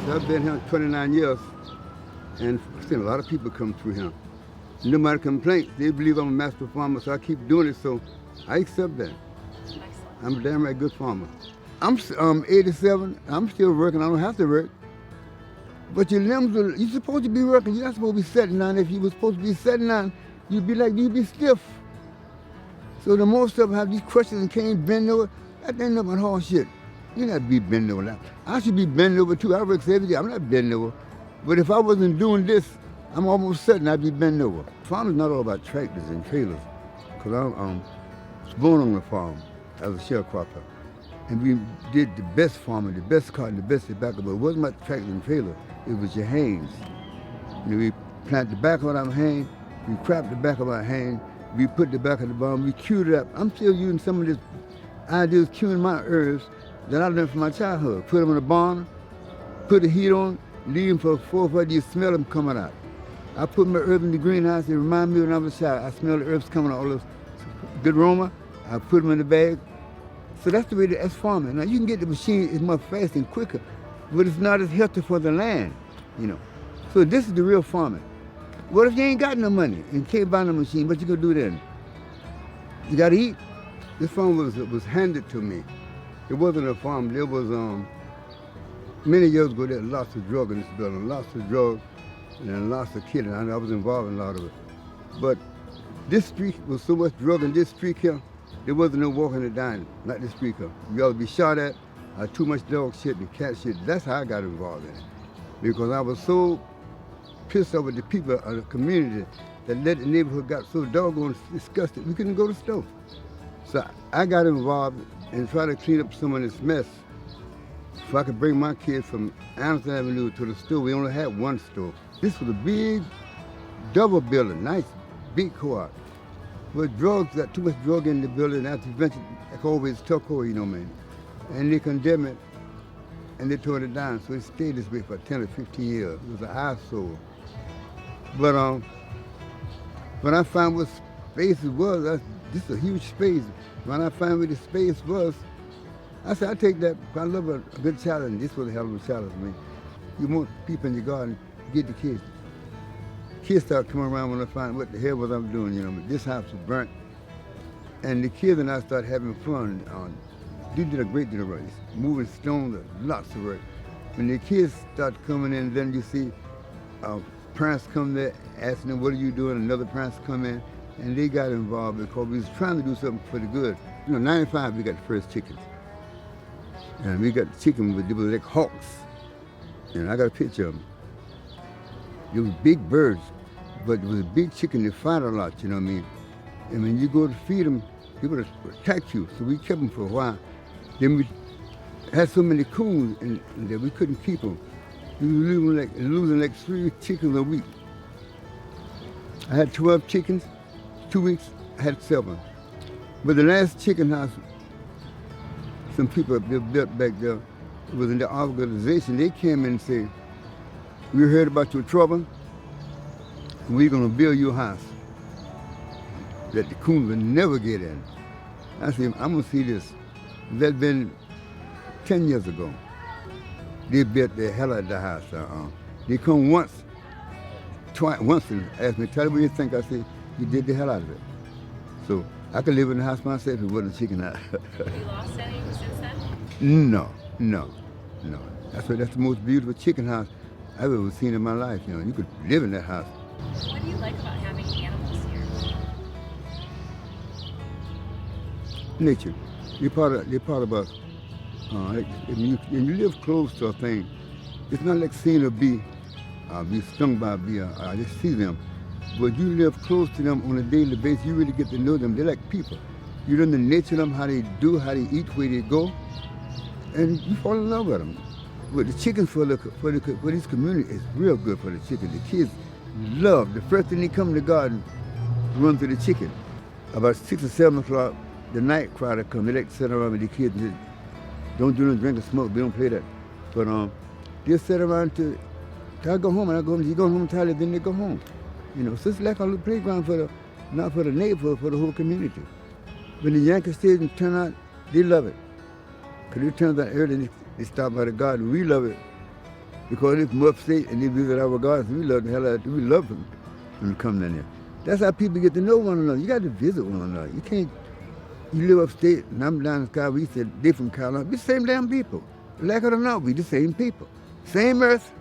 So I've been here 29 years, and I've seen a lot of people come through here. Nobody complains. They believe I'm a master farmer, so I keep doing it, so I accept that. Excellent. I'm a damn right good farmer. I'm 87. I'm still working. I don't have to work. But your limbs are, you're supposed to be working. You're not supposed to be sitting down. If you were supposed to be sitting down, you'd be stiff. So the more stuff have these questions and can't bend over, that ain't nothing but horse shit. You not be bending over now. I should be bending over too. I work every day. I'm not bending over. But if I wasn't doing this, I'm almost certain I'd be bending over. Farming's not all about tractors and trailers, because I was born on the farm as a sharecropper. And we did the best farming, the best cotton, the best tobacco, but it wasn't about tractors and trailers. It was your hands. You know, we plant tobacco on our hand, we crop the back of our hand, we put the back of the bottom, we queued it up. I'm still using some of this ideas, queuing my herbs that I learned from my childhood. Put them in a barn, put the heat on, leave them for 4 or 5 days, smell them coming out. I put my herbs in the greenhouse, it remind me when I was a child. I smell the herbs coming out, all those good aroma, I put them in the bag. So that's the way that's farming. Now you can get the machine, it's much faster and quicker, but it's not as healthy for the land, you know. So this is the real farming. What if you ain't got no money and can't buy no machine? What you gonna do then? You gotta eat. This farm was handed to me. It wasn't a farm. There was many years ago there was lots of drugs in this building, lots of drugs and lots of killing. I was involved in a lot of it. But this street was so much drug in this street here, there wasn't no walking and dining, like this street here. You ought to be shot at, too much dog shit and cat shit. That's how I got involved in it. Because I was so pissed off with the people of the community that let the neighborhood got so doggone disgusted, we couldn't go to the store. So I got involved and tried to clean up some of this mess. If I could bring my kids from Anderson Avenue to the store, we only had one store. This was a big double building, nice big co-op. But drugs, got too much drug in the building, after eventually, like always, took over, you know, man. And they condemned it, and they tore it down, so it stayed this way for 10 or 15 years. It was an eyesore. But when I found what space was, this is a huge space. When I found where the space was, I said, I take that. I love a good challenge. This was a hell of a challenge for me. You want people in your garden, get the kids. Kids start coming around when I find what the hell was I doing, you know. This house was burnt. And the kids and I started having fun. They did a great deal of work. Moving stones, lots of work. When the kids start coming in, then you see parents come there asking them, what are you doing? Another parents come in, and they got involved because we was trying to do something for the good. You know, 95, we got the first chickens. And we got the chicken, they were like hawks. And I got a picture of them. They were big birds, but it was a big chicken, they fight a lot, you know what I mean? And when you go to feed them, they would attack you. So we kept them for a while. Then we had so many coons and that we couldn't keep them. We were losing like 3 chickens a week. I had 12 chickens, 2 weeks, I had 7. But the last chicken house, some people built back there, it was in the organization, they came in and said, we heard about your trouble, and we're gonna build your house that the coons will never get in. I said, I'm gonna see this. That's been 10 years ago. They built the hell out of the house. They come once and asked me, Talib, what do you think? I said, you did the hell out of it. So I could live in the house myself if it wasn't a chicken house. Have you lost any since then? No. That's the most beautiful chicken house I've ever seen in my life. You know, you could live in that house. What do you like about having animals here? Nature. They're part of us. If you live close to a thing, it's not like seeing a bee, be stung by a bee. I just see them. But you live close to them on a daily basis, you really get to know them. They're like people. You learn the nature of them, how they do, how they eat, where they go, and you fall in love with them. But the chickens for this community is real good for the chicken. The kids love, the first thing they come in the garden, run to the chicken. About 6 or 7 o'clock, the night crowd come. They like to sit around with the kids and don't do no drink or smoke. We don't play that. But they sit around till I go home, and I go home. You go home tired, then they go home. You know, so it's like a little playground not for the neighborhood, for the whole community. When the Yankee Stadium turn out, they love it. Because it turns out early, they stop by the garden. We love it. because they're from upstate and they visit our gardens. We love the hell out of them. We love them when they come down there. That's how people get to know one another. You got to visit one another. You can't, you live upstate and I'm down in the sky. We said they from Carolina. We the same damn people. Like it or not, we the same people. Same earth.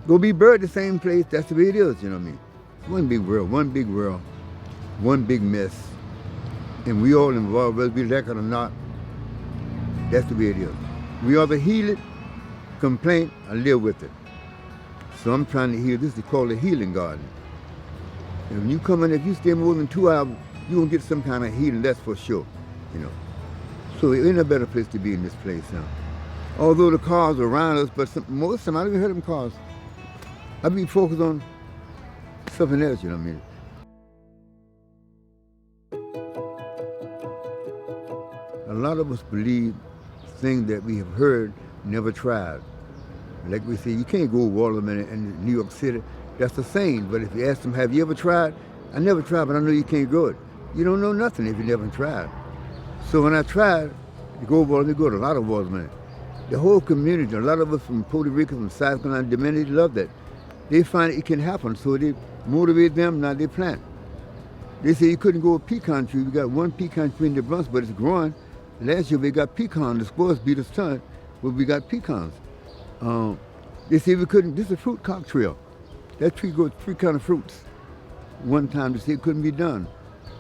Go be buried the same place. That's the way it is, you know what I mean? One big world, one big mess. And we all involved, whether we like it or not. That's the way it is. We either heal it, complain, or live with it. So I'm trying to heal. This is called a healing garden. And when you come in, if you stay more than 2 hours, you're going to get some kind of healing, that's for sure, you know. So it ain't a better place to be in this place now. Although the cars are around us, but most of the time I don't even hear them cars. I be focused on something else, you know what I mean? A lot of us believe things that we have heard, never tried. Like we say, you can't go watermelon in New York City. That's the saying. But if you ask them, have you ever tried? I never tried, but I know you can't grow it. You don't know nothing if you never tried. So when I tried to go watermelon, we go to a lot of watermelon. The whole community, a lot of us from Puerto Rico, from South Carolina, Bennett, love that. They find it can happen, so they motivate them, now they plant. They say you couldn't grow a pecan tree. We got one pecan tree in the Bronx, but it's growing. Last year we got pecans. The spores beat us ton, but we got pecans. They say we couldn't, this is a fruit cocktail. That tree grows 3 kinds of fruits. One time they say it couldn't be done.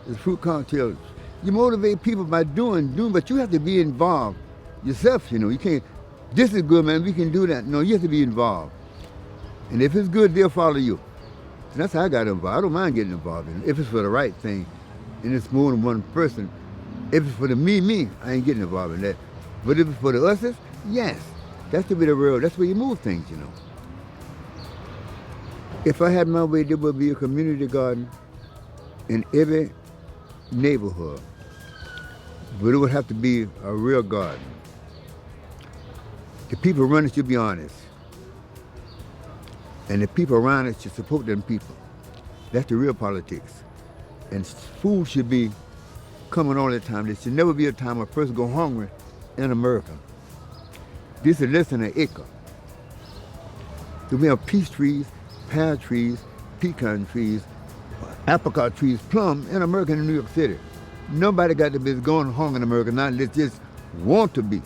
It's fruit cocktails. You motivate people by doing, but you have to be involved yourself, you know. You can't, this is good, man, we can do that. No, you have to be involved. And if it's good, they'll follow you. And that's how I got involved. I don't mind getting involved in it. If it's for the right thing, and it's more than one person. If it's for the me, I ain't getting involved in that. But if it's for the us's, yes. That's the way the world, that's where you move things, you know. If I had my way, there would be a community garden in every neighborhood. But it would have to be a real garden. The people running should be honest. And the people around it should support them people. That's the real politics. And food should be coming all the time. There should never be a time a person go hungry in America. This is less than an acre. So we have peach trees, pear trees, pecan trees, apricot trees, plum in America and in New York City. Nobody got the business going hungry in America, not they just want to be.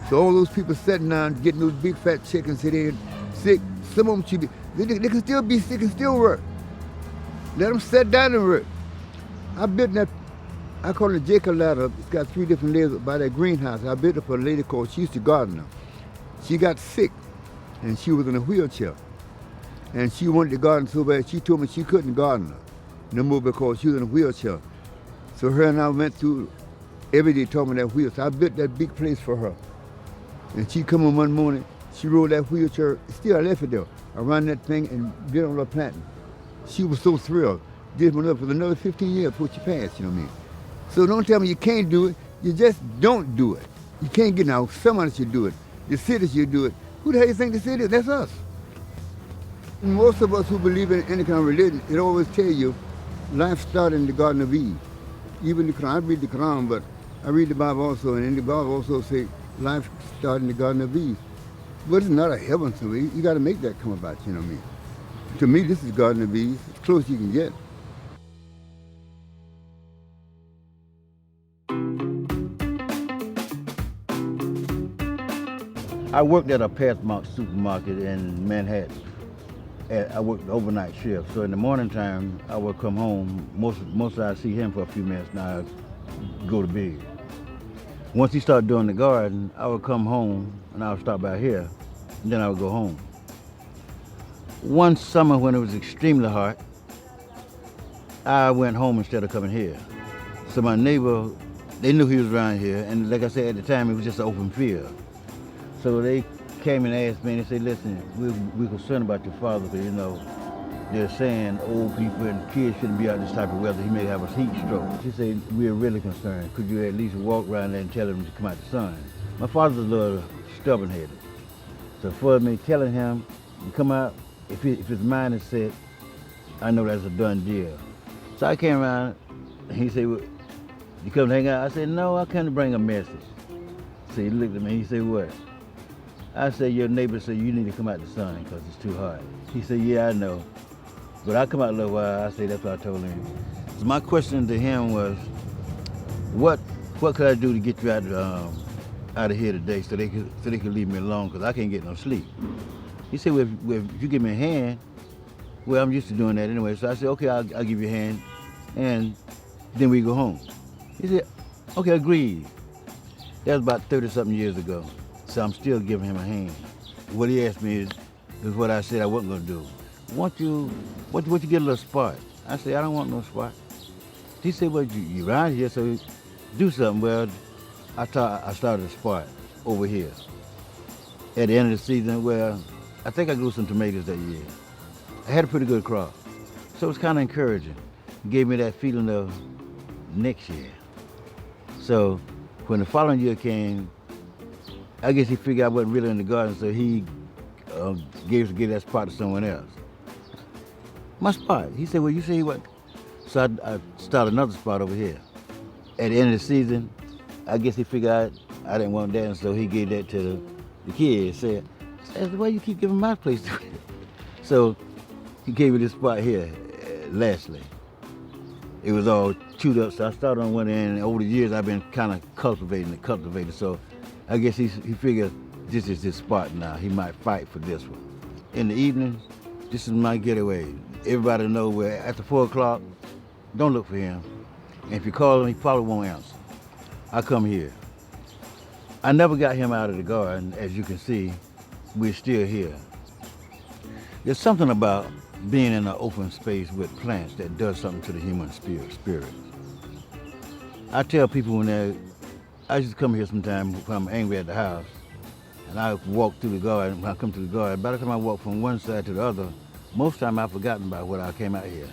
So all those people sitting down, getting those big fat chickens sitting sick, some of them should be, they can still be sick and still work. Let them sit down and work. I built that, I call it Jacob ladder. It's got 3 different layers by that greenhouse. I built it for a lady called, she used to garden. She got sick and she was in a wheelchair. And she wanted to garden so bad, she told me she couldn't garden no more because she was in a wheelchair. So her and I went through every day talking that wheel. So I built that big place for her. And she come on one morning, she rode that wheelchair, still I left it there, around that thing and get on her planting. She was so thrilled. Did one up for another 15 years before she passed, you know what I mean? So don't tell me you can't do it, you just don't do it. You can't get out, somebody should do it. The city should do it. Who the hell you think the city is? That's us. Most of us who believe in any kind of religion, it always tell you, life started in the Garden of Eve. Even the Quran, I read the Quran, but I read the Bible also, and in the Bible also say, life started in the Garden of Eve. But it's not a heaven, so you got to make that come about, you know what I mean? To me, this is Garden of Eve, as close as you can get. I worked at a Pathmark supermarket in Manhattan. I worked overnight shift, so in the morning time, I would come home. Most I see him for a few minutes, now I go to bed. Once he started doing the garden, I would come home and I would stop by here, and then I would go home. One summer when it was extremely hot, I went home instead of coming here. So my neighbor, they knew he was around here, and like I said, at the time, it was just an open field. So they came and asked me, and they said, listen, we're concerned about your father, because, you know, they're saying old people and kids shouldn't be out this type of weather. He may have a heat stroke. She said, we're really concerned. Could you at least walk around there and tell him to come out the sun? My father's a little stubborn-headed. So for me telling him to come out, if his mind is set, I know that's a done deal. So I came around, and he said, well, you come to hang out? I said, no, I come to bring a message. So he looked at me, he said, what? I said, your neighbor said you need to come out the sun because it's too hot. He said, yeah, I know. But I come out a little while. I said, that's what I told him. So my question to him was, what could I do to get you out of here today so they could leave me alone because I can't get no sleep. He said, well, if you give me a hand, well, I'm used to doing that anyway. So I said, okay, I'll give you a hand, and then we go home. He said, okay, agreed. That was about 30-something years ago. So I'm still giving him a hand. What he asked me is what I said I wasn't going to do. Want you get a little spot? I said, I don't want no spot. He said, well, you around here, so do something. Well, I started a spot over here. At the end of the season, well, I think I grew some tomatoes that year. I had a pretty good crop. So it was kind of encouraging. It gave me that feeling of next year. So when the following year came, I guess he figured I wasn't really in the garden, so he gave that spot to someone else. My spot. He said, well, you say what? So I started another spot over here. At the end of the season, I guess he figured I didn't want that, and so he gave that to the kids. Said, why you keep giving my place to it? So he gave me this spot here, lastly. It was all chewed up, so I started on one end, and over the years I've been kind of cultivating. So I guess he figured this is his spot now. He might fight for this one. In the evenings, this is my getaway. Everybody knows where after 4 o'clock, don't look for him. And if you call him, he probably won't answer. I come here. I never got him out of the garden. As you can see, we're still here. There's something about being in an open space with plants that does something to the human spirit. I tell people I used to come here sometimes when I'm angry at the house, and I walk through the garden. When I come to the garden, by the time I walk from one side to the other, most of the time I've forgotten about what I came out here.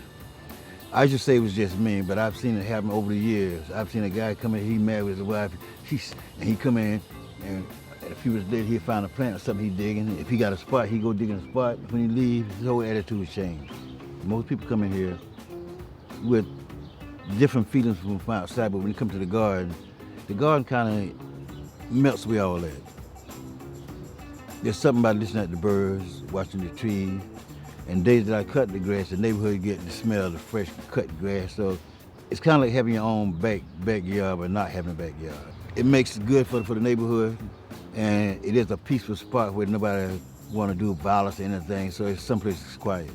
I just say it was just me, but I've seen it happen over the years. I've seen a guy come in, he married with his wife, and he come in, and a few weeks later he'll find a plant or something he's digging. If he got a spot, he go dig in a spot. When he leaves, his whole attitude changed. Most people come in here with different feelings from outside, but when you come to the garden kind of melts away all that. There's something about listening at the birds, watching the trees. And days that I cut the grass, the neighborhood get the smell of the fresh cut grass. So it's kind of like having your own backyard, but not having a backyard. It makes it good for the neighborhood, and it is a peaceful spot where nobody want to do violence or anything. So it's someplace that's quiet,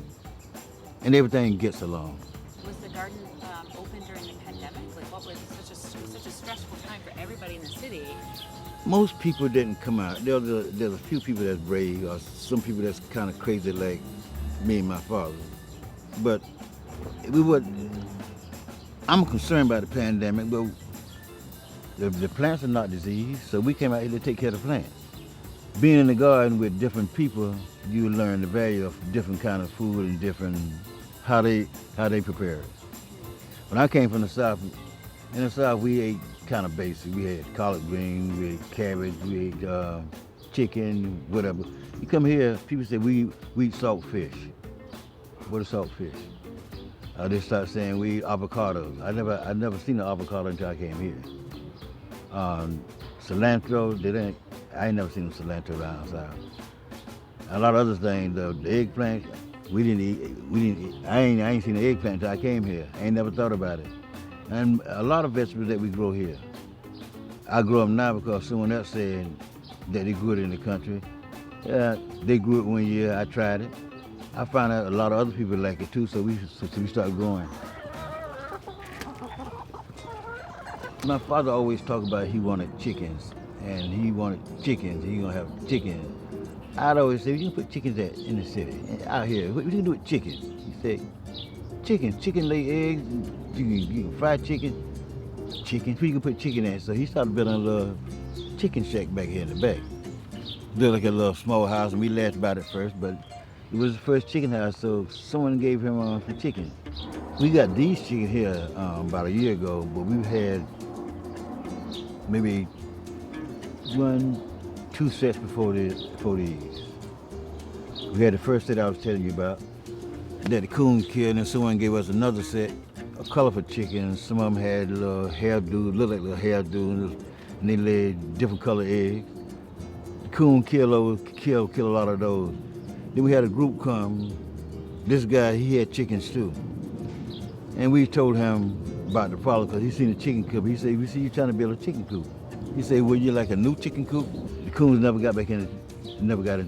and everything gets along. Was the garden open during the pandemic? Like, what was such a stressful time for everybody in the city? Most people didn't come out. There's a few people that's brave, or some people that's kind of crazy like me and my father. But I'm concerned about the pandemic, but the plants are not diseased, so we came out here to take care of the plants. Being in the garden with different people, you learn the value of different kind of food and different how they prepare it. When I came from the South, in the South we ate kind of basic. We had collard greens, we ate cabbage, we ate chicken, whatever. You come here, people say we eat salt fish. What is salt fish? They start saying we eat avocados. I never seen an avocado until I came here. Cilantro, I ain't never seen cilantro down south. A lot of other things, the eggplant, we didn't eat. I ain't seen the eggplant until I came here. I ain't never thought about it. And a lot of vegetables that we grow here. I grow them now because someone else said that they grew it in the country. They grew it one year, I tried it. I found out a lot of other people like it too, so we started growing. My father always talked about he wanted chickens, and he wanted chickens, he gonna have chickens. I'd always say, you can put chickens in the city, out here, what you can do with chickens? He said, chicken lay eggs, you can fry chicken, where you can put chicken at. So he started building a little chicken shack back here in the back. Built like a little small house, and we laughed about it first, but it was the first chicken house, so someone gave him some chicken. We got these chickens here about a year ago, but we've had maybe 1-2 sets before these. We had the first set I was telling you about, that the coons killed, and then someone gave us another set, a colorful chicken. Some of them had a little hairdo, looked like little hairdo, and they laid different color eggs. coon kill a lot of those. Then we had a group come. This guy, he had chickens too. And we told him about the problem because he seen a chicken coop. He said, we see you trying to build a chicken coop. He said, well, you like a new chicken coop? The coons never got into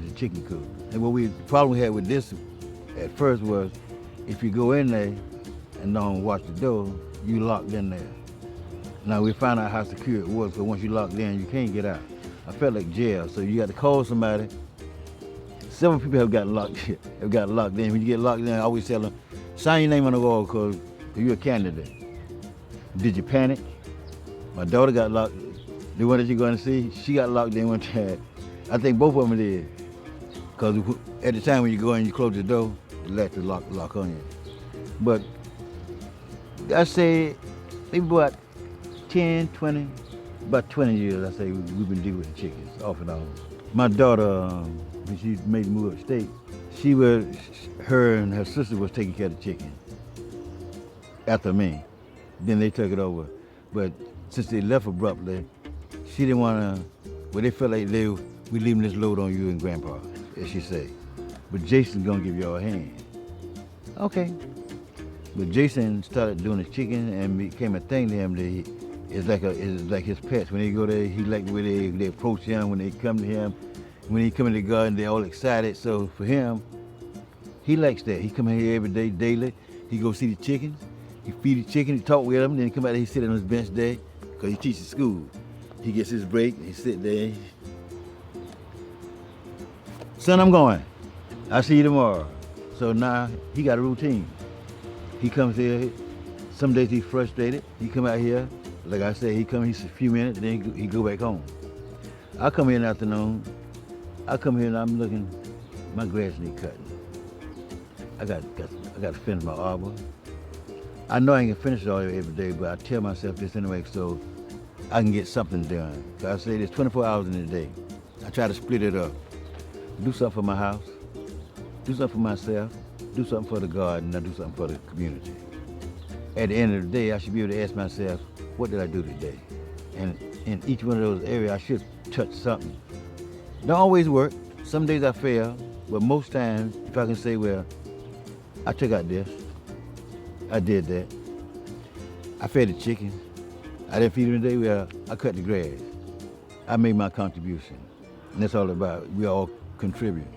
the chicken coop. And the problem we had with this at first was if you go in there and don't watch the door, you locked in there. Now we found out how secure it was, because once you locked in, you can't get out. I felt like jail, so you got to call somebody. Several people have gotten locked in. When you get locked in, I always tell them, sign your name on the wall because you're a candidate. Did you panic? My daughter got locked. The one that you're going to see, she got locked in one time. I think both of them did. Because at the time when you go in, you close the door, it lets the lock on you. But I say maybe about about 20 years, I say we've been dealing with the chickens, off and on. My daughter, when she made the move upstate, her and her sister was taking care of the chicken after me. Then they took it over. But since they left abruptly, she didn't want to, they felt like we leaving this load on you and Grandpa, as she say. But Jason's gonna give y'all a hand. Okay. But Jason started doing the chicken and became a thing to him that it's like his pets. When they go there, he like the way they approach him, when they come to him. When he come in the garden, they're all excited. So for him, he likes that. He come in here every day, daily. He go see the chickens. He feed the chicken, he talk with them, then he come out there, he sit on his bench day, because he teaches school. He gets his break, he sit there. Son, I'm going. I'll see you tomorrow. So now he got a routine. He comes here, some days he's frustrated. He come out here, like I said, he's a few minutes, then he go back home. I come here in the afternoon, I come here and I'm looking, my grass need cutting. I got to finish my arbor. I know I ain't gonna finish it all every day, but I tell myself this anyway so I can get something done. So I say there's 24 hours in a day. I try to split it up. Do something for my house, do something for myself, do something for the garden, and do something for the community. At the end of the day, I should be able to ask myself, what did I do today? And in each one of those areas, I should touch something. Don't always work. Some days I fail, but most times, if I can say, well, I took out this, I did that. I fed the chickens. I didn't feed them today, well, I cut the grass. I made my contribution. And that's all about, we all contribute.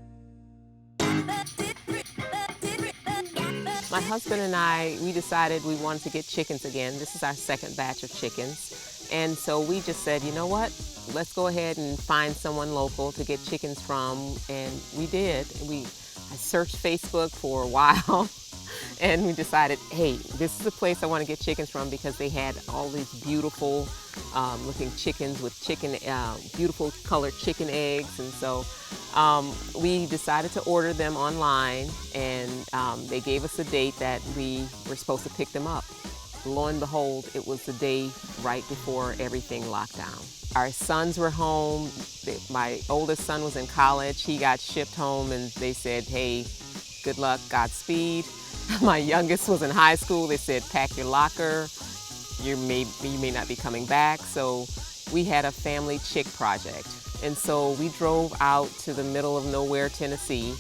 My husband and I, we decided we wanted to get chickens again. This is our second batch of chickens. And so we just said, you know what? Let's go ahead and find someone local to get chickens from. And we did. I searched Facebook for a while. And we decided, hey, this is the place I want to get chickens from because they had all these beautiful looking chickens with beautiful colored chicken eggs. And so we decided to order them online, and they gave us a date that we were supposed to pick them up. Lo and behold, it was the day right before everything locked down. Our sons were home. My oldest son was in college. He got shipped home and they said, hey, good luck, Godspeed. My youngest was in high school. They said, pack your locker. You may not be coming back. So we had a family chick project. And so we drove out to the middle of nowhere, Tennessee,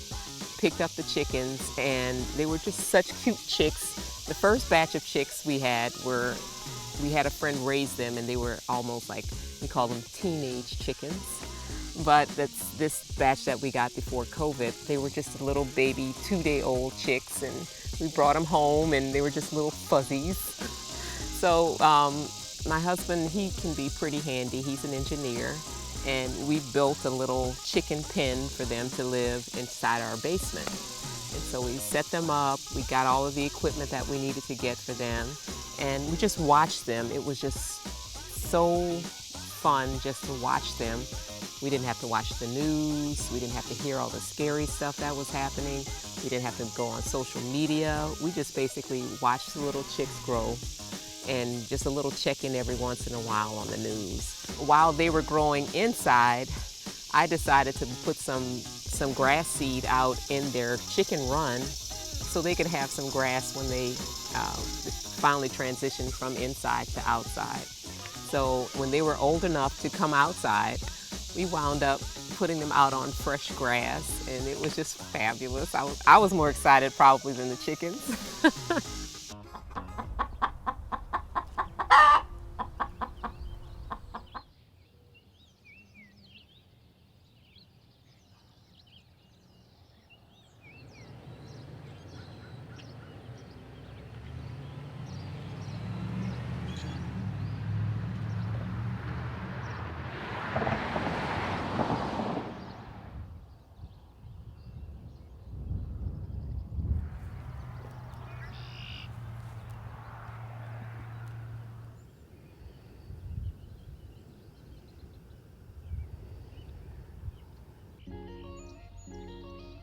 picked up the chickens, and they were just such cute chicks. The first batch of chicks we had a friend raise them, and they were almost like, we call them teenage chickens. But this batch that we got before COVID, they were just little baby 2-day-old chicks, and we brought them home, and they were just little fuzzies. So my husband, he can be pretty handy. He's an engineer, and we built a little chicken pen for them to live inside our basement. And so we set them up. We got all of the equipment that we needed to get for them, and we just watched them. It was just so fun just to watch them. We didn't have to watch the news. We didn't have to hear all the scary stuff that was happening. We didn't have to go on social media. We just basically watched the little chicks grow and just a little check-in every once in a while on the news. While they were growing inside, I decided to put some grass seed out in their chicken run so they could have some grass when they finally transitioned from inside to outside. So when they were old enough to come outside, we wound up putting them out on fresh grass, and it was just fabulous. I was more excited probably than the chickens.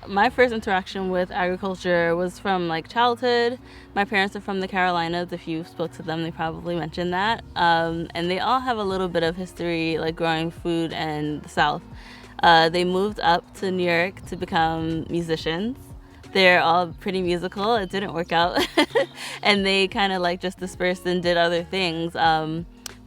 My first interaction with agriculture was from like childhood. My parents are from the Carolinas. If you spoke to them, they probably mentioned that. And they all have a little bit of history like growing food in the South. They moved up to New York to become musicians. They're all pretty musical. It didn't work out. And they kind of like just dispersed and did other things.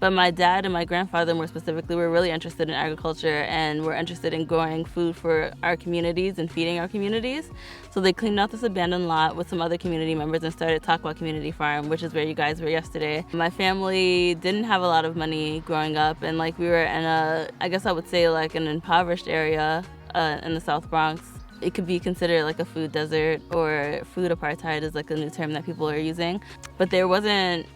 But my dad and my grandfather more specifically were really interested in agriculture and were interested in growing food for our communities and feeding our communities. So they cleaned out this abandoned lot with some other community members and started Talib Community Farm, which is where you guys were yesterday. My family didn't have a lot of money growing up, and like we were in a, I guess I would say like an impoverished area in the South Bronx. It could be considered like a food desert, or food apartheid is like a new term that people are using. But there wasn't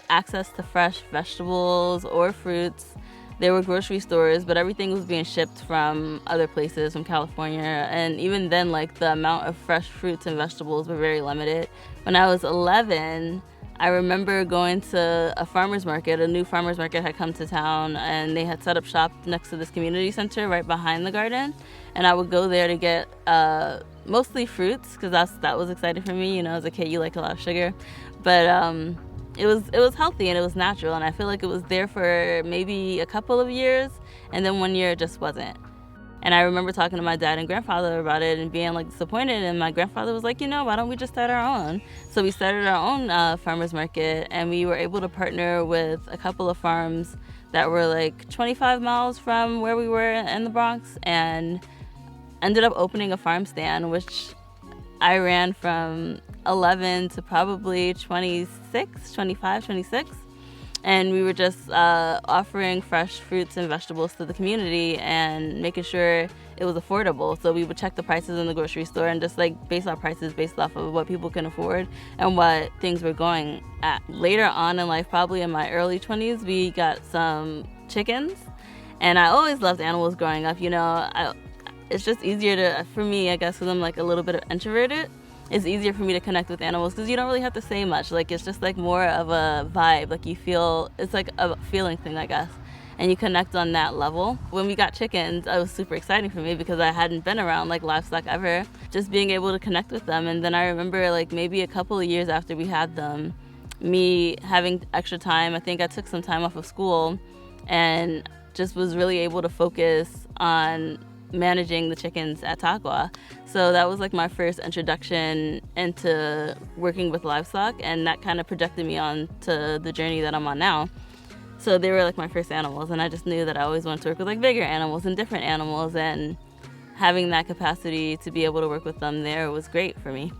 access to fresh vegetables or fruits. There were grocery stores, but everything was being shipped from other places, from California. And even then, like the amount of fresh fruits and vegetables were very limited. When I was 11, I remember going to a farmer's market. A new farmer's market had come to town, and they had set up shop next to this community center right behind the garden. And I would go there to get mostly fruits, because that was exciting for me. You know, as a kid, you like a lot of sugar. But it was healthy and it was natural, and I feel like it was there for maybe a couple of years, and then one year it just wasn't. And I remember talking to my dad and grandfather about it and being like disappointed, and my grandfather was like, you know, why don't we just start our own? So we started our own farmers market, and we were able to partner with a couple of farms that were like 25 miles from where we were in the Bronx, and ended up opening a farm stand, which I ran from 11 to probably 26, 25, 26. And we were just offering fresh fruits and vegetables to the community and making sure it was affordable. So we would check the prices in the grocery store and just like base our prices based off of what people can afford and what things were going at. Later on in life, probably in my early 20s, we got some chickens. And I always loved animals growing up. You know, it's just easier for me, I guess, because I'm like a little bit of introverted. It's easier for me to connect with animals because you don't really have to say much. Like, it's just like more of a vibe. Like, you feel, it's like a feeling thing, I guess. And you connect on that level. When we got chickens, it was super exciting for me because I hadn't been around like livestock ever. Just being able to connect with them. And then I remember like maybe a couple of years after we had them, me having extra time. I think I took some time off of school and just was really able to focus on managing the chickens at Taqwa. So that was like my first introduction into working with livestock, and that kind of projected me on to the journey that I'm on now. So they were like my first animals, and I just knew that I always wanted to work with like bigger animals and different animals, and having that capacity to be able to work with them there was great for me.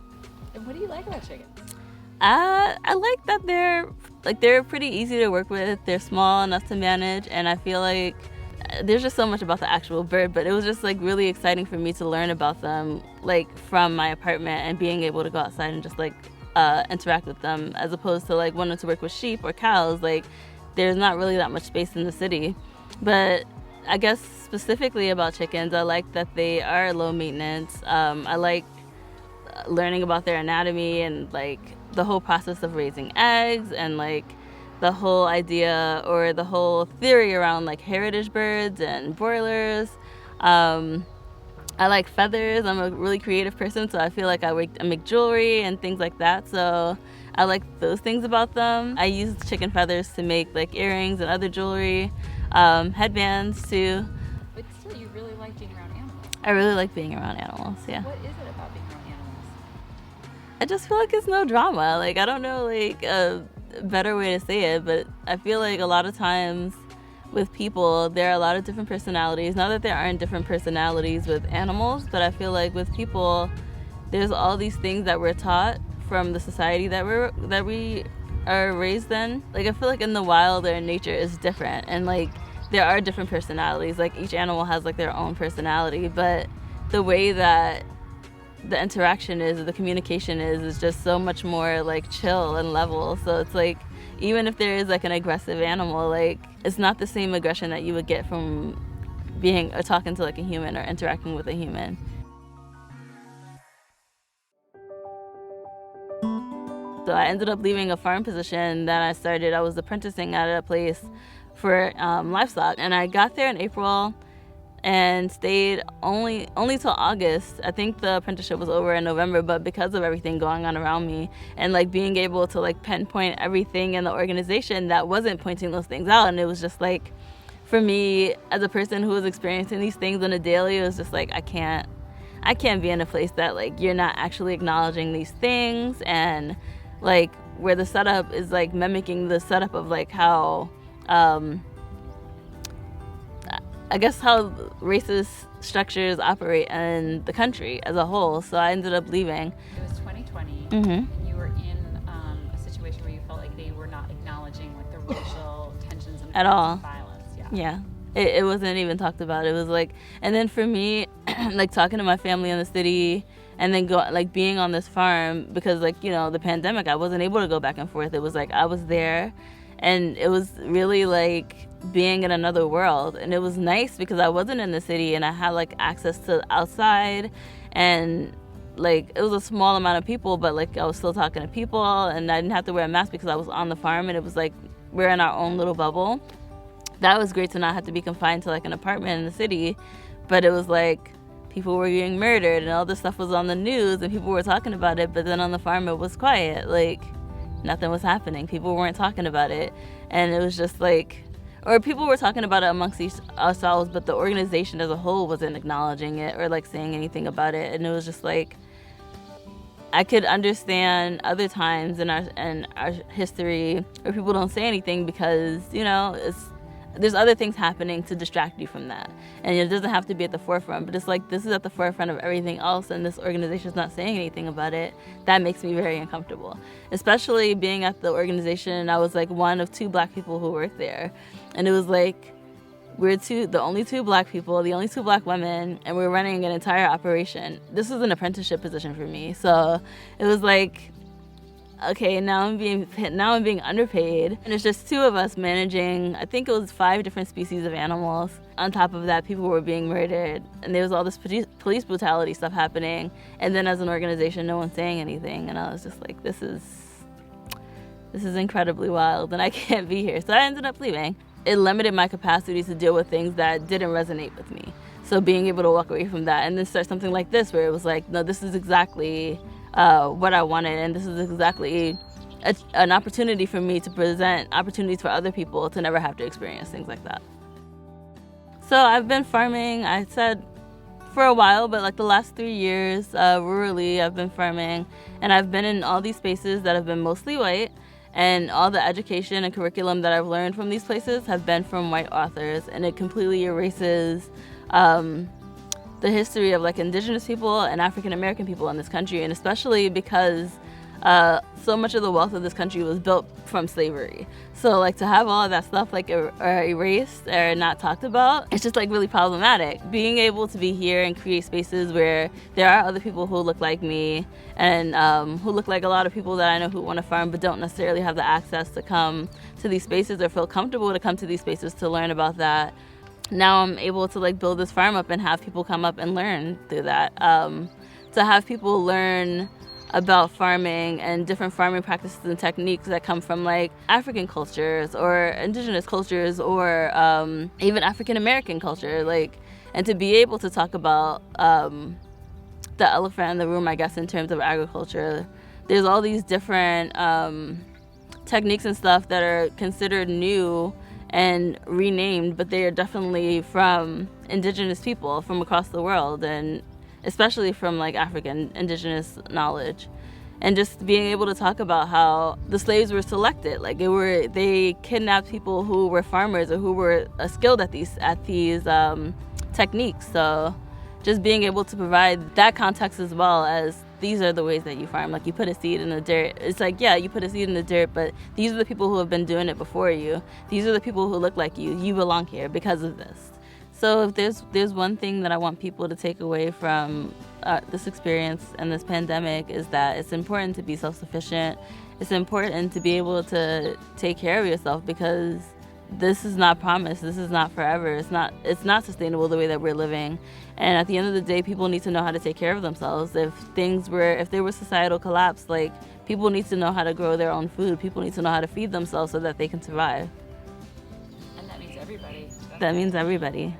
And what do you like about chickens? I like that they're pretty easy to work with. They're small enough to manage, and I feel like there's just so much about the actual bird, but it was just like really exciting for me to learn about them like from my apartment and being able to go outside and just like interact with them, as opposed to like wanting to work with sheep or cows. Like, there's not really that much space in the city. But I guess specifically about chickens, I like that they are low maintenance. I like learning about their anatomy and like the whole process of raising eggs, and like the whole idea or the whole theory around like heritage birds and broilers. I like feathers. I'm a really creative person, so I feel like I make jewelry and things like that. So I like those things about them. I use chicken feathers to make like earrings and other jewelry, headbands too. But still, you really like being around animals. I really like being around animals, yeah. What is it about being around animals? I just feel like it's no drama. Like, I don't know like a better way to say it, but I feel like a lot of times with people, there are a lot of different personalities. Not that there aren't different personalities with animals, but I feel like with people, there's all these things that we're taught from the society that we are raised in. Like, I feel like in the wild, their nature is different, and like there are different personalities. Like, each animal has like their own personality, but the way that the interaction is, the communication is just so much more like chill and level. So it's like, even if there is like an aggressive animal, like it's not the same aggression that you would get from being or talking to like a human or interacting with a human. So I ended up leaving a farm position that I was apprenticing at a place for livestock, and I got there in April and stayed only till August. I think the apprenticeship was over in November, but because of everything going on around me and like being able to like pinpoint everything in the organization that wasn't pointing those things out, and it was just like, for me as a person who was experiencing these things on a daily, it was just like, I can't be in a place that like you're not actually acknowledging these things, and like where the setup is like mimicking the setup of like how I guess how racist structures operate in the country as a whole. So I ended up leaving. It was 2020. Mm-hmm. And you were in a situation where you felt like they were not acknowledging like the racial tensions and At all. violence. Yeah. It wasn't even talked about. It was like, and then for me, like talking to my family in the city and then being on this farm, because like, you know, the pandemic, I wasn't able to go back and forth. It was like I was there, and it was really like being in another world. And it was nice because I wasn't in the city and I had like access to outside, and like it was a small amount of people, but like I was still talking to people, and I didn't have to wear a mask because I was on the farm, and it was like we're in our own little bubble. That was great to not have to be confined to like an apartment in the city. But it was like people were getting murdered and all this stuff was on the news and people were talking about it, but then on the farm it was quiet. Like nothing was happening. People weren't talking about it. And it was just like, or people were talking about it amongst ourselves, but the organization as a whole wasn't acknowledging it or like saying anything about it. And it was just like, I could understand other times in our history where people don't say anything because, you know, there's other things happening to distract you from that. And it doesn't have to be at the forefront, but it's like this is at the forefront of everything else, and this organization's not saying anything about it. That makes me very uncomfortable. Especially being at the organization, I was like one of 2 Black people who worked there. And it was like, we're the only 2 Black people, the only 2 Black women, and we're running an entire operation. This was an apprenticeship position for me. So it was like, okay, now I'm being underpaid, and it's just 2 of us managing, I think it was 5 different species of animals. On top of that, people were being murdered, and there was all this police brutality stuff happening, and then as an organization, no one's saying anything, and I was just like, this is incredibly wild, and I can't be here. So I ended up leaving. It limited my capacity to deal with things that didn't resonate with me. So being able to walk away from that and then start something like this, where it was like, no, this is exactly what I wanted, and this is exactly an opportunity for me to present opportunities for other people to never have to experience things like that. So I've been farming, I said, for a while, but like the last 3 years, rurally, I've been farming, and I've been in all these spaces that have been mostly white, and all the education and curriculum that I've learned from these places have been from white authors, and it completely erases the history of like indigenous people and African American people in this country, and especially because so much of the wealth of this country was built from slavery. So like to have all of that stuff like erased or not talked about, it's just like really problematic. Being able to be here and create spaces where there are other people who look like me and who look like a lot of people that I know who want to farm but don't necessarily have the access to come to these spaces or feel comfortable to come to these spaces to learn about that. Now I'm able to like build this farm up and have people come up and learn through that. To have people learn about farming and different farming practices and techniques that come from like African cultures or indigenous cultures or even African American culture, like, and to be able to talk about the elephant in the room, I guess, in terms of agriculture. There's all these different techniques and stuff that are considered new and renamed, but they are definitely from indigenous people from across the world, and especially from like African indigenous knowledge. And just being able to talk about how the slaves were selected, like they kidnapped people who were farmers or who were skilled at these techniques. So just being able to provide that context as well as these are the ways that you farm. Like you put a seed in the dirt. It's like, yeah, you put a seed in the dirt, but these are the people who have been doing it before you. These are the people who look like you. You belong here because of this. So if there's one thing that I want people to take away from this experience and this pandemic is that it's important to be self-sufficient. It's important to be able to take care of yourself because this is not promised. This is not forever. It's not sustainable the way that we're living. And at the end of the day, people need to know how to take care of themselves. If there was societal collapse, like people need to know how to grow their own food. People need to know how to feed themselves so that they can survive. And that means everybody. That means everybody.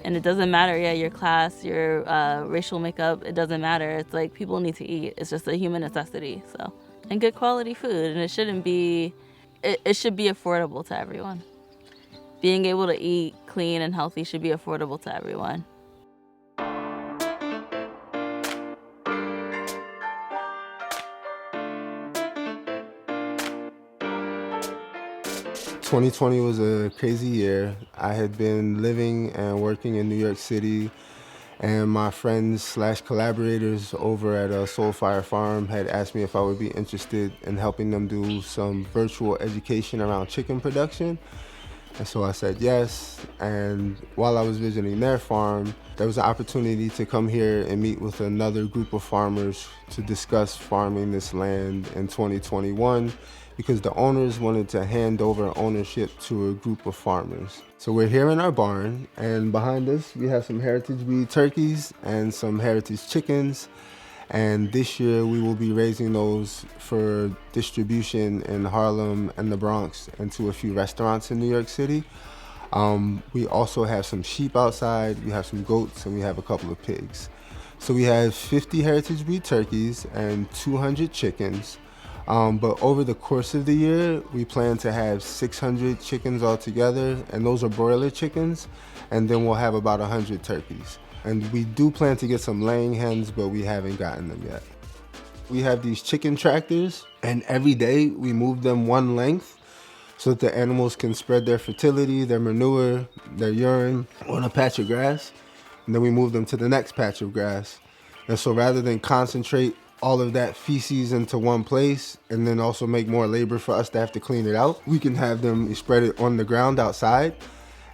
And it doesn't matter, your class, your racial makeup, it doesn't matter. It's like people need to eat. It's just a human necessity. So, and good quality food. And it should be affordable to everyone. Being able to eat clean and healthy should be affordable to everyone. 2020 was a crazy year. I had been living and working in New York City, and my friends / collaborators over at Soulfire Farm had asked me if I would be interested in helping them do some virtual education around chicken production. And so I said yes, and while I was visiting their farm, there was an opportunity to come here and meet with another group of farmers to discuss farming this land in 2021 because the owners wanted to hand over ownership to a group of farmers. So we're here in our barn, and behind us we have some heritage breed turkeys and some heritage chickens. And this year we will be raising those for distribution in Harlem and the Bronx and to a few restaurants in New York City. We also have some sheep outside, we have some goats, and we have a couple of pigs. So we have 50 heritage breed turkeys and 200 chickens. But over the course of the year, we plan to have 600 chickens altogether, and those are broiler chickens, and then we'll have about 100 turkeys. And we do plan to get some laying hens, but we haven't gotten them yet. We have these chicken tractors, and every day we move them one length so that the animals can spread their fertility, their manure, their urine on a patch of grass, and then we move them to the next patch of grass. And so rather than concentrate all of that feces into one place and then also make more labor for us to have to clean it out, we can have them spread it on the ground outside,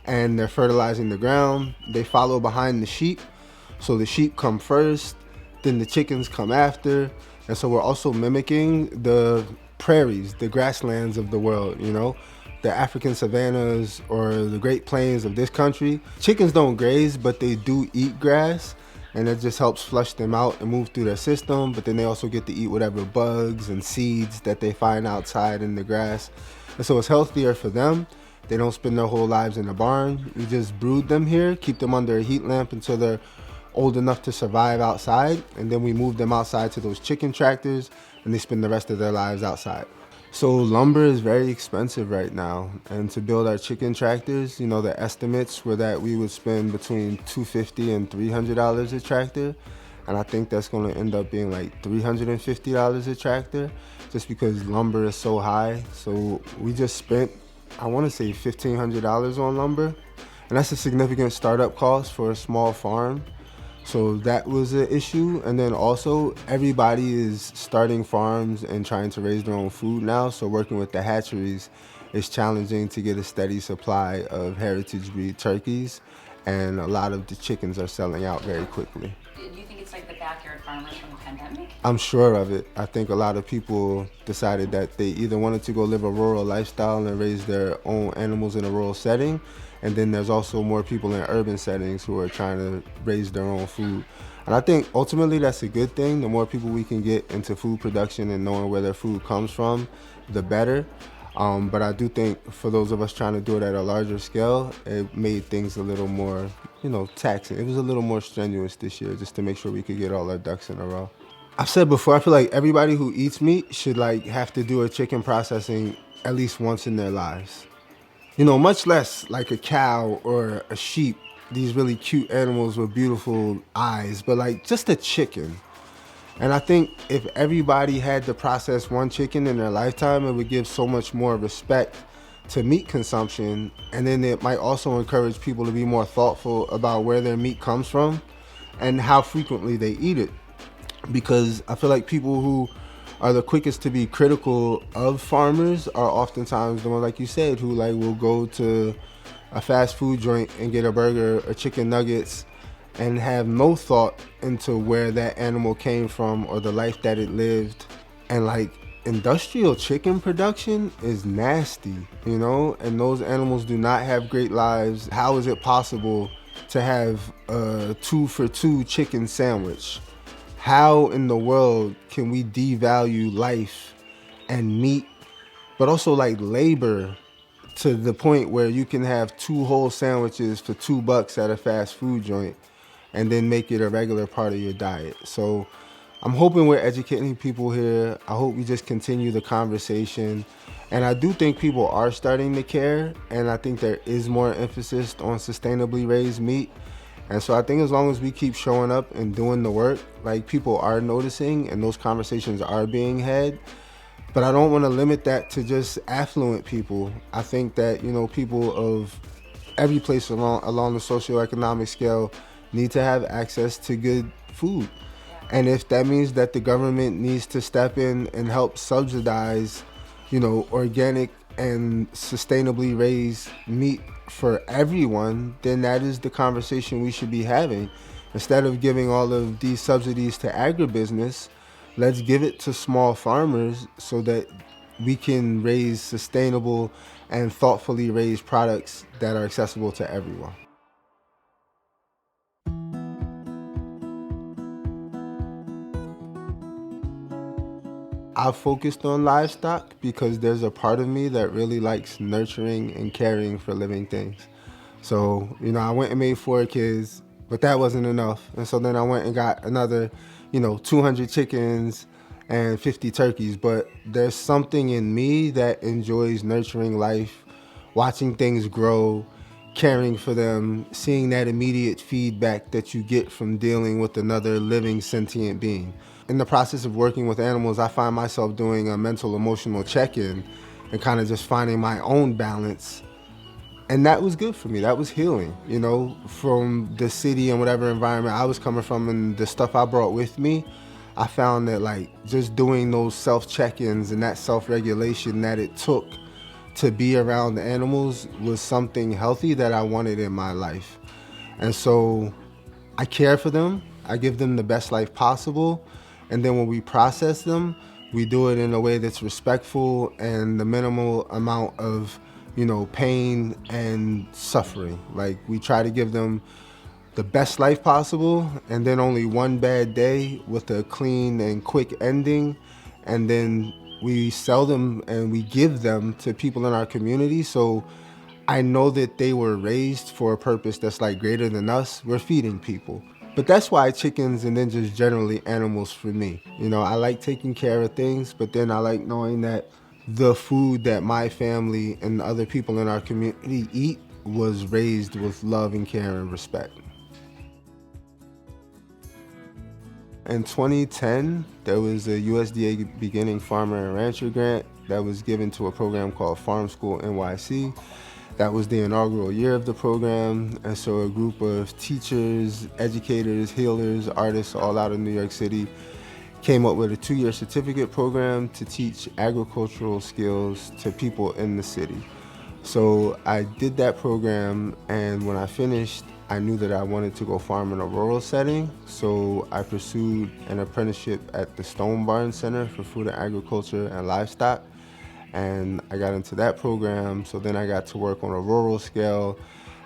and they're fertilizing the ground. They follow behind the sheep. So the sheep come first, then the chickens come after. And so we're also mimicking the prairies, the grasslands of the world, the African savannas or the Great Plains of this country. Chickens don't graze, but they do eat grass, and it just helps flush them out and move through their system. But then they also get to eat whatever bugs and seeds that they find outside in the grass. And so it's healthier for them. They don't spend their whole lives in a barn. We just brood them here, keep them under a heat lamp until they're old enough to survive outside, and then we move them outside to those chicken tractors, and they spend the rest of their lives outside. So lumber is very expensive right now, and to build our chicken tractors, the estimates were that we would spend between $250 and $300 a tractor, and I think that's going to end up being like $350 a tractor, just because lumber is so high. So we just spent, I want to say $1,500 on lumber, and that's a significant startup cost for a small farm. So that was an issue. And then also everybody is starting farms and trying to raise their own food now. So working with the hatcheries is challenging to get a steady supply of heritage breed turkeys, and a lot of the chickens are selling out very quickly. Do you think it's like the backyard farmers from the pandemic? I'm sure of it. I think a lot of people decided that they either wanted to go live a rural lifestyle and raise their own animals in a rural setting, and then there's also more people in urban settings who are trying to raise their own food. And I think ultimately that's a good thing. The more people we can get into food production and knowing where their food comes from, the better. But I do think for those of us trying to do it at a larger scale, it made things a little more, taxing. It was a little more strenuous this year just to make sure we could get all our ducks in a row. I've said before, I feel like everybody who eats meat should have to do a chicken processing at least once in their lives. Much less like a cow or a sheep, these really cute animals with beautiful eyes, but just a chicken. And I think if everybody had to process one chicken in their lifetime, it would give so much more respect to meat consumption. And then it might also encourage people to be more thoughtful about where their meat comes from and how frequently they eat it. Because I feel like people who are the quickest to be critical of farmers are oftentimes the ones, like you said, who like will go to a fast food joint and get a burger or chicken nuggets and have no thought into where that animal came from or the life that it lived. And like industrial chicken production is nasty, you know, and those animals do not have great lives. How is it possible to have a 2-for-2 chicken sandwich? How in the world can we devalue life and meat, but also like labor, to the point where you can have 2 whole sandwiches for $2 at a fast food joint and then make it a regular part of your diet? So I'm hoping we're educating people here. I hope we just continue the conversation. And I do think people are starting to care, and I think there is more emphasis on sustainably raised meat. And so I think as long as we keep showing up and doing the work, like people are noticing and those conversations are being had. But I don't want to limit that to just affluent people. I think that, you know, people of every place along the socioeconomic scale need to have access to good food. And if that means that the government needs to step in and help subsidize, you know, organic and sustainably raised meat for everyone, then that is the conversation we should be having. Instead of giving all of these subsidies to agribusiness, let's give it to small farmers so that we can raise sustainable and thoughtfully raised products that are accessible to everyone. I've focused on livestock because there's a part of me that really likes nurturing and caring for living things. So, you know, I went and made 4 kids, but that wasn't enough. And so then I went and got another, 200 chickens and 50 turkeys. But there's something in me that enjoys nurturing life, watching things grow, caring for them, seeing that immediate feedback that you get from dealing with another living sentient being. In the process of working with animals, I find myself doing a mental, emotional check-in and kind of just finding my own balance. And that was good for me. That was healing, from the city and whatever environment I was coming from and the stuff I brought with me. I found that like just doing those self-check-ins and that self-regulation that it took to be around the animals was something healthy that I wanted in my life. And so I care for them. I give them the best life possible. And then when we process them, we do it in a way that's respectful and the minimal amount of, pain and suffering. Like we try to give them the best life possible and then only one bad day with a clean and quick ending. And then we sell them and we give them to people in our community. So I know that they were raised for a purpose that's like greater than us. We're feeding people. But that's why chickens and then just generally animals for me. I like taking care of things, but then I like knowing that the food that my family and other people in our community eat was raised with love and care and respect. In 2010, there was a USDA Beginning Farmer and Rancher grant that was given to a program called Farm School NYC. That was the inaugural year of the program, and so a group of teachers, educators, healers, artists all out of New York City came up with a 2-year certificate program to teach agricultural skills to people in the city. So I did that program, and when I finished, I knew that I wanted to go farm in a rural setting, so I pursued an apprenticeship at the Stone Barn Center for Food and Agriculture and Livestock. And I got into that program, so then I got to work on a rural scale.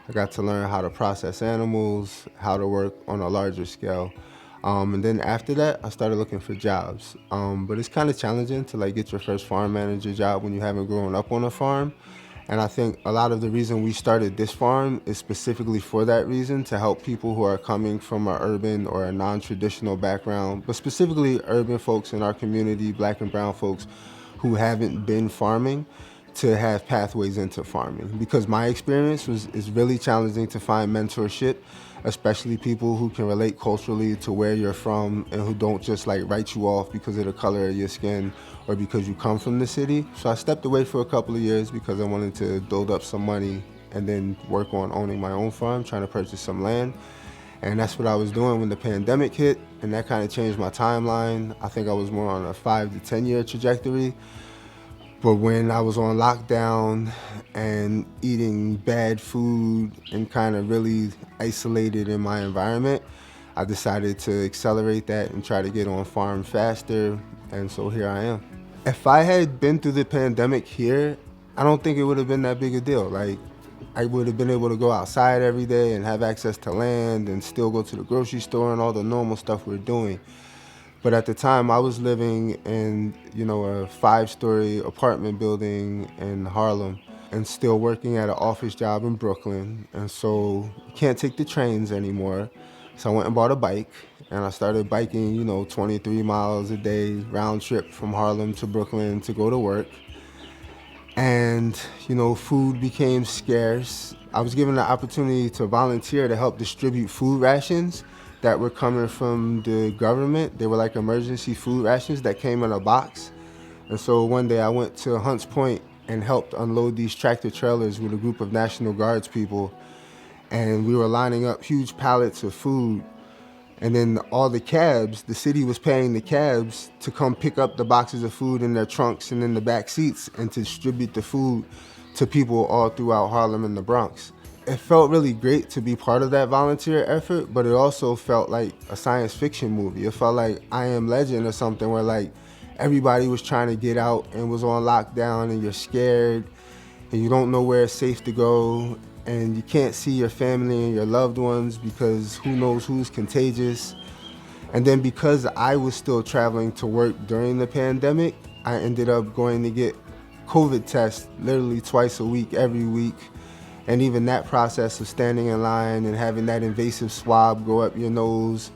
I got to learn how to process animals, how to work on a larger scale. And then after that, I started looking for jobs. But it's kind of challenging to get your first farm manager job when you haven't grown up on a farm. And I think a lot of the reason we started this farm is specifically for that reason, to help people who are coming from an urban or a non-traditional background, but specifically urban folks in our community, Black and brown folks, who haven't been farming, to have pathways into farming, because my experience is really challenging to find mentorship, especially people who can relate culturally to where you're from and who don't just like write you off because of the color of your skin or because you come from the city. So I stepped away for a couple of years because I wanted to build up some money and then work on owning my own farm, trying to purchase some land. And that's what I was doing when the pandemic hit, and that kind of changed my timeline. I think I was more on a 5 to 10 year trajectory. But when I was on lockdown and eating bad food and kind of really isolated in my environment, I decided to accelerate that and try to get on farm faster, and so here I am. If I had been through the pandemic here, I don't think it would have been that big a deal. Like, I would have been able to go outside every day and have access to land and still go to the grocery store and all the normal stuff we're doing. But at the time, I was living in, a 5-story apartment building in Harlem and still working at an office job in Brooklyn. And so you can't take the trains anymore. So I went and bought a bike, and I started biking, 23 miles a day, round trip from Harlem to Brooklyn to go to work. And, food became scarce. I was given the opportunity to volunteer to help distribute food rations that were coming from the government. They were like emergency food rations that came in a box. And so one day I went to Hunts Point and helped unload these tractor trailers with a group of National Guards people. And we were lining up huge pallets of food. And then all the cabs, the city was paying the cabs to come pick up the boxes of food in their trunks and in the back seats and to distribute the food to people all throughout Harlem and the Bronx. It felt really great to be part of that volunteer effort, but it also felt like a science fiction movie. It felt like I Am Legend or something, where like everybody was trying to get out and was on lockdown, and you're scared and you don't know where it's safe to go, and you can't see your family and your loved ones because who knows who's contagious. And then because I was still traveling to work during the pandemic, I ended up going to get COVID tests literally twice a week, every week. And even that process of standing in line and having that invasive swab go up your nose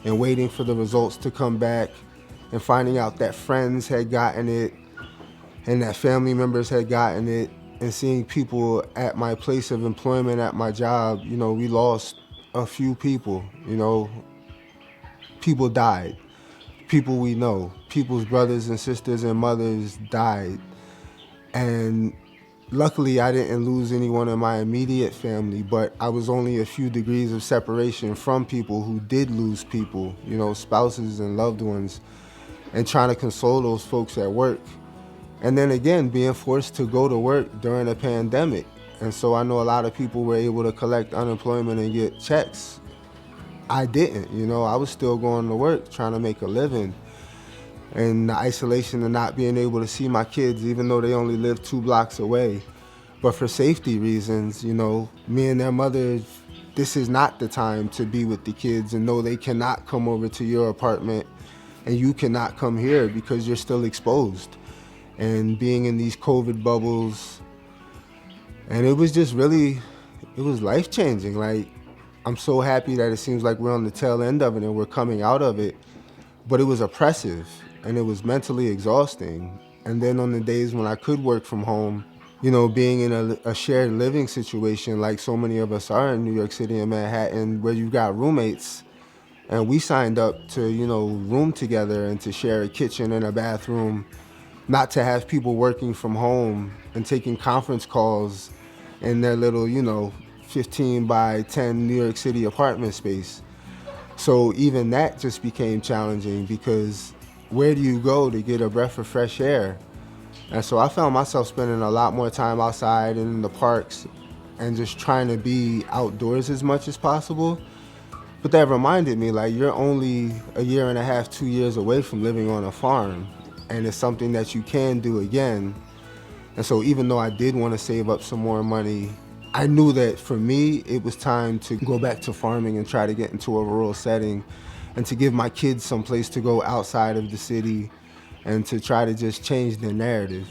and waiting for the results to come back and finding out that friends had gotten it and that family members had gotten it, and seeing people at my place of employment, at my job, we lost a few people, people died, people we know, people's brothers and sisters and mothers died. And luckily, I didn't lose anyone in my immediate family, but I was only a few degrees of separation from people who did lose people, spouses and loved ones, and trying to console those folks at work. And then again, being forced to go to work during a pandemic. And so I know a lot of people were able to collect unemployment and get checks. I didn't, I was still going to work, trying to make a living. And the isolation of not being able to see my kids, even though they only live 2 blocks away. But for safety reasons, me and their mother, this is not the time to be with the kids, and no, they cannot come over to your apartment and you cannot come here because you're still exposed. And being in these COVID bubbles, and it was just really, it was life-changing. Like, I'm so happy that it seems like we're on the tail end of it and we're coming out of it, but it was oppressive and it was mentally exhausting. And then on the days when I could work from home, being in a shared living situation like so many of us are in New York City and Manhattan, where you've got roommates, and we signed up to, room together and to share a kitchen and a bathroom, not to have people working from home and taking conference calls in their little, 15 by 10 New York City apartment space. So even that just became challenging, because where do you go to get a breath of fresh air? And so I found myself spending a lot more time outside and in the parks and just trying to be outdoors as much as possible. But that reminded me, like, you're only a year and a half, 2 years away from living on a farm. And it's something that you can do again. And so even though I did want to save up some more money, I knew that for me, it was time to go back to farming and try to get into a rural setting and to give my kids some place to go outside of the city and to try to just change the narrative.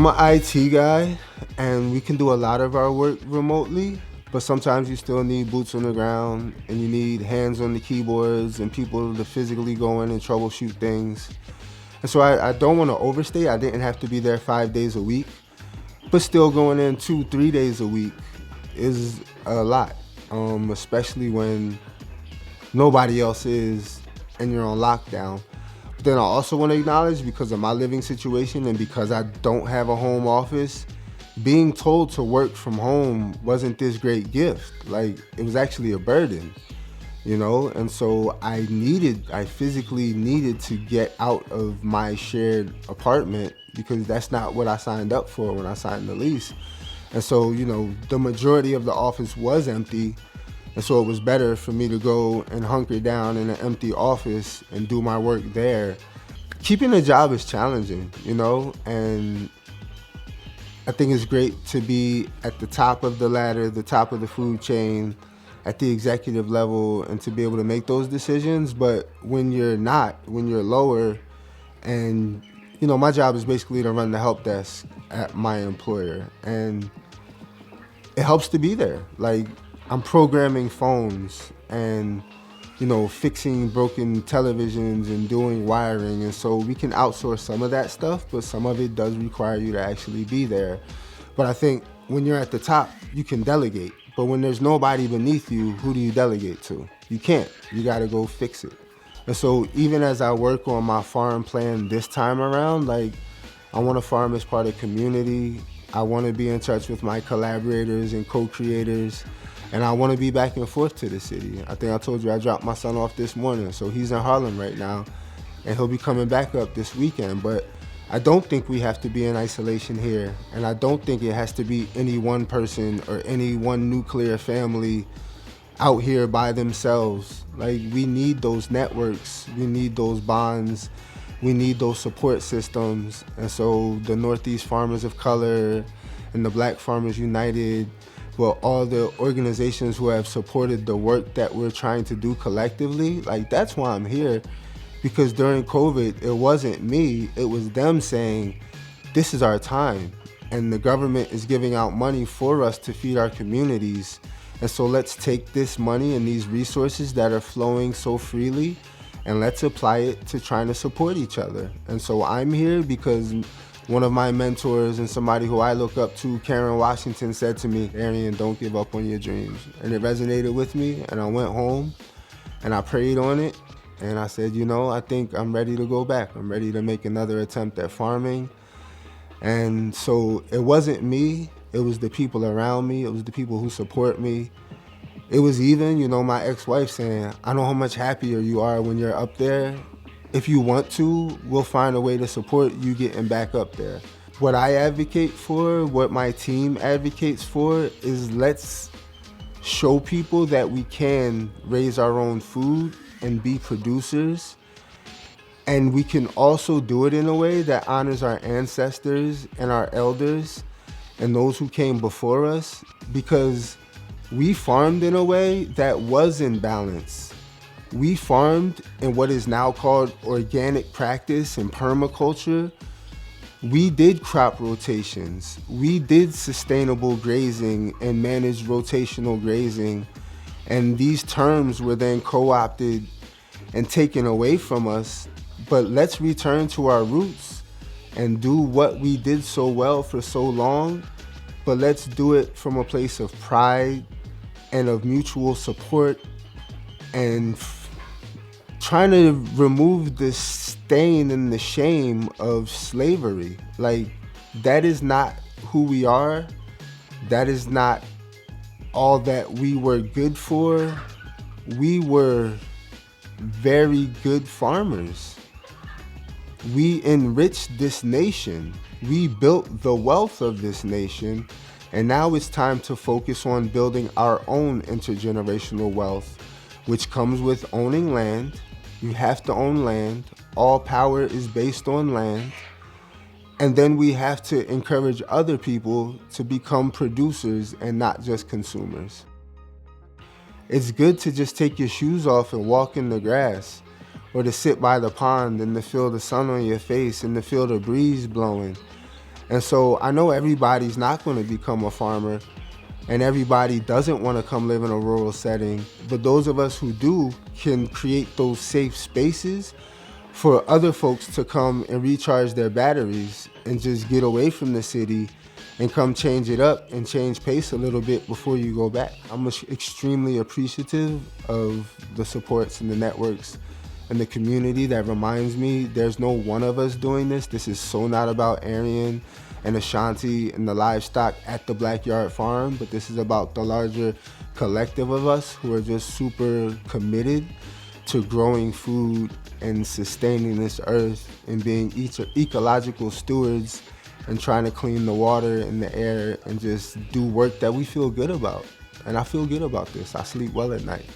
I'm an IT guy, and we can do a lot of our work remotely, but sometimes you still need boots on the ground, and you need hands on the keyboards and people to physically go in and troubleshoot things. And so I don't want to overstay. I didn't have to be there 5 days a week, but still going in 2-3 days a week is a lot, especially when nobody else is and you're on lockdown. But then I also want to acknowledge, because of my living situation and because I don't have a home office, being told to work from home wasn't this great gift. Like, it was actually a burden, you know? And so I physically needed to get out of my shared apartment, because that's not what I signed up for when I signed the lease. And so, you know, the majority of the office was empty. And so it was better for me to go and hunker down in an empty office and do my work there. Keeping a job is challenging, you know, and I think it's great to be at the top of the ladder, the top of the food chain, at the executive level, and to be able to make those decisions. But when you're not, when you're lower, and, you know, my job is basically to run the help desk at my employer, and it helps to be there. Like, I'm programming phones and, you know, fixing broken televisions and doing wiring. And so we can outsource some of that stuff, but some of it does require you to actually be there. But I think when you're at the top, you can delegate. But when there's nobody beneath you, who do you delegate to? You can't. You got to go fix it. And so even as I work on my farm plan this time around, like, I want to farm as part of community. I want to be in touch with my collaborators and co-creators. And I want to be back and forth to the city. I think I told you I dropped my son off this morning, so he's in Harlem right now, and he'll be coming back up this weekend. But I don't think we have to be in isolation here, and I don't think it has to be any one person or any one nuclear family out here by themselves. Like, we need those networks, we need those bonds, we need those support systems. And so the Northeast Farmers of Color and the Black Farmers United, well, all the organizations who have supported the work that we're trying to do collectively, like, that's why I'm here. Because during COVID, it wasn't me, it was them saying, this is our time. And the government is giving out money for us to feed our communities. And so let's take this money and these resources that are flowing so freely, and let's apply it to trying to support each other. And so I'm here because one of my mentors and somebody who I look up to, Karen Washington, said to me, Arian, don't give up on your dreams. And it resonated with me, and I went home and I prayed on it. And I said, you know, I think I'm ready to go back. I'm ready to make another attempt at farming. And so it wasn't me, it was the people around me, it was the people who support me. It was even, you know, my ex-wife saying, I know how much happier you are when you're up there. If you want to, we'll find a way to support you getting back up there. What I advocate for, what my team advocates for, is let's show people that we can raise our own food and be producers. And we can also do it in a way that honors our ancestors and our elders and those who came before us, because we farmed in a way that was in balance. We farmed in what is now called organic practice and permaculture. We did crop rotations. We did sustainable grazing and managed rotational grazing. And these terms were then co-opted and taken away from us. But let's return to our roots and do what we did so well for so long, but let's do it from a place of pride and of mutual support, and trying to remove the stain and the shame of slavery. Like, that is not who we are. That is not all that we were good for. We were very good farmers. We enriched this nation. We built the wealth of this nation. And now it's time to focus on building our own intergenerational wealth, which comes with owning land. You have to own land. All power is based on land. And then we have to encourage other people to become producers and not just consumers. It's good to just take your shoes off and walk in the grass, or to sit by the pond and to feel the sun on your face and to feel the breeze blowing. And so I know everybody's not going to become a farmer, and everybody doesn't want to come live in a rural setting, but those of us who do can create those safe spaces for other folks to come and recharge their batteries and just get away from the city and come change it up and change pace a little bit before you go back. I'm extremely appreciative of the supports and the networks and the community that reminds me there's no one of us doing this. This is so not about Arian and Ashanti and the livestock at the Blackyard Farm, but this is about the larger collective of us who are just super committed to growing food and sustaining this earth and being ecological stewards and trying to clean the water and the air and just do work that we feel good about. And I feel good about this. I sleep well at night.